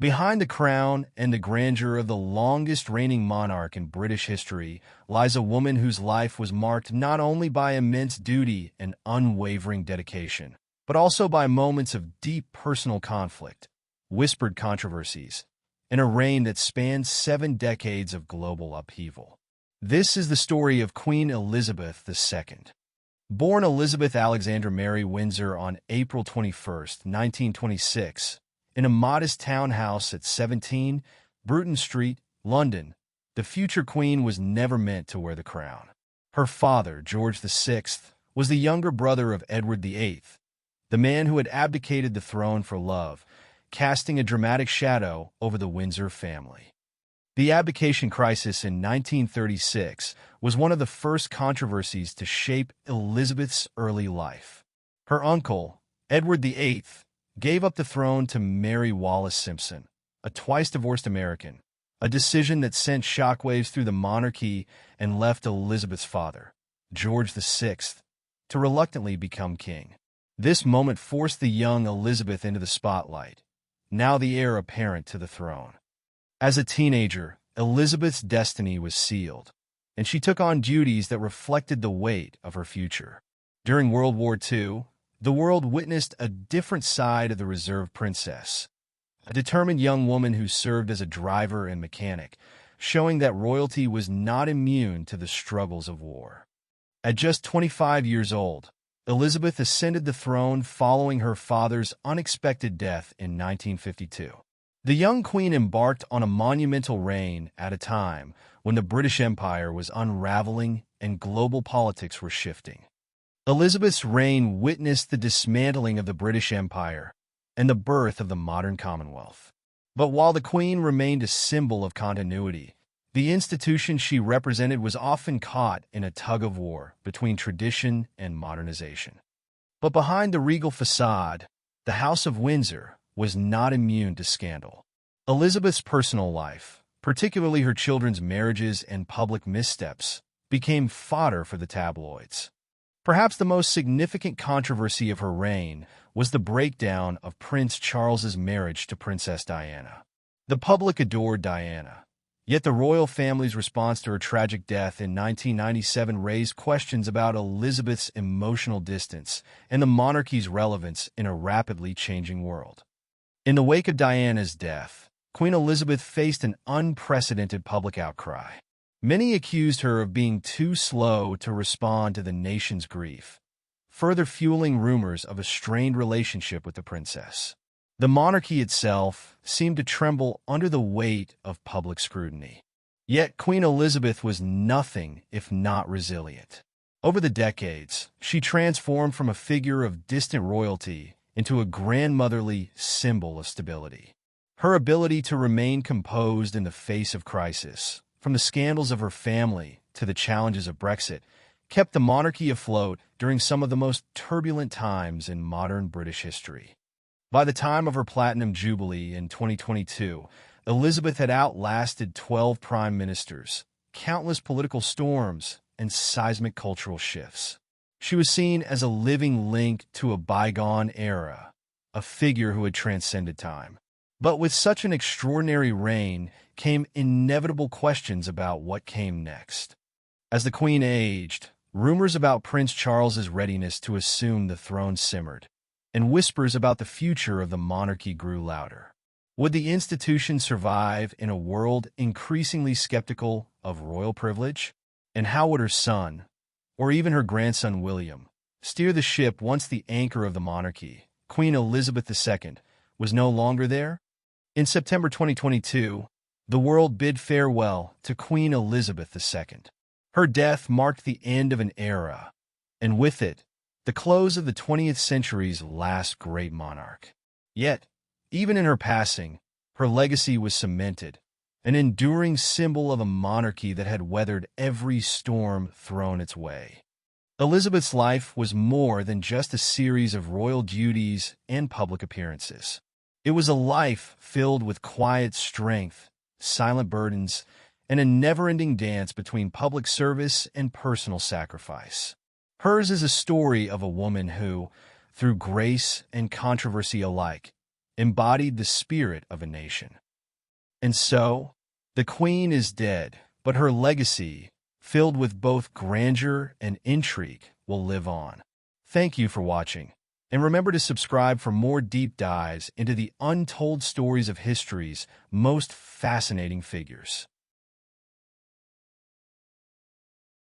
Behind the crown and the grandeur of the longest reigning monarch in British history lies a woman whose life was marked not only by immense duty and unwavering dedication, but also by moments of deep personal conflict, whispered controversies, and a reign that spanned 7 decades of global upheaval. This is the story of Queen Elizabeth II. Born Elizabeth Alexandra Mary Windsor on April 21, 1926, in a modest townhouse at 17 Bruton Street, London, the future queen was never meant to wear the crown. Her father, George VI, was the younger brother of Edward VIII, the man who had abdicated the throne for love, casting a dramatic shadow over the Windsor family. The abdication crisis in 1936 was one of the first controversies to shape Elizabeth's early life. Her uncle, Edward VIII, gave up the throne to Mary Wallis Simpson, a twice-divorced American, a decision that sent shockwaves through the monarchy and left Elizabeth's father, George VI, to reluctantly become king. This moment forced the young Elizabeth into the spotlight, now the heir apparent to the throne. As a teenager, Elizabeth's destiny was sealed, and she took on duties that reflected the weight of her future. During World War II, the world witnessed a different side of the reserve princess, a determined young woman who served as a driver and mechanic, showing that royalty was not immune to the struggles of war. At just 25 years old, Elizabeth ascended the throne following her father's unexpected death in 1952. The young queen embarked on a monumental reign at a time when the British Empire was unraveling and global politics were shifting. Elizabeth's reign witnessed the dismantling of the British Empire and the birth of the modern Commonwealth. But while the Queen remained a symbol of continuity, the institution she represented was often caught in a tug-of-war between tradition and modernization. But behind the regal facade, the House of Windsor was not immune to scandal. Elizabeth's personal life, particularly her children's marriages and public missteps, became fodder for the tabloids. Perhaps the most significant controversy of her reign was the breakdown of Prince Charles's marriage to Princess Diana. The public adored Diana, yet the royal family's response to her tragic death in 1997 raised questions about Elizabeth's emotional distance and the monarchy's relevance in a rapidly changing world. In the wake of Diana's death, Queen Elizabeth faced an unprecedented public outcry. Many accused her of being too slow to respond to the nation's grief, further fueling rumors of a strained relationship with the princess. The monarchy itself seemed to tremble under the weight of public scrutiny. Yet Queen Elizabeth was nothing if not resilient. Over the decades, she transformed from a figure of distant royalty into a grandmotherly symbol of stability. Her ability to remain composed in the face of crisis, from the scandals of her family to the challenges of Brexit, kept the monarchy afloat during some of the most turbulent times in modern British history. By the time of her Platinum Jubilee in 2022, Elizabeth had outlasted 12 prime ministers, countless political storms, and seismic cultural shifts. She was seen as a living link to a bygone era, a figure who had transcended time. But with such an extraordinary reign came inevitable questions about what came next. As the Queen aged, rumors about Prince Charles's readiness to assume the throne simmered, and whispers about the future of the monarchy grew louder. Would the institution survive in a world increasingly skeptical of royal privilege? And how would her son, or even her grandson William, steer the ship once the anchor of the monarchy, Queen Elizabeth II, was no longer there? In September 2022, the world bid farewell to Queen Elizabeth II. Her death marked the end of an era, and with it, the close of the 20th century's last great monarch. Yet, even in her passing, her legacy was cemented, an enduring symbol of a monarchy that had weathered every storm thrown its way. Elizabeth's life was more than just a series of royal duties and public appearances. It was a life filled with quiet strength, silent burdens, and a never-ending dance between public service and personal sacrifice. Hers is a story of a woman who, through grace and controversy alike, embodied the spirit of a nation. And so, the queen is dead, but her legacy, filled with both grandeur and intrigue, will live on. Thank you for watching, and remember to subscribe for more deep dives into the untold stories of history's most fascinating figures.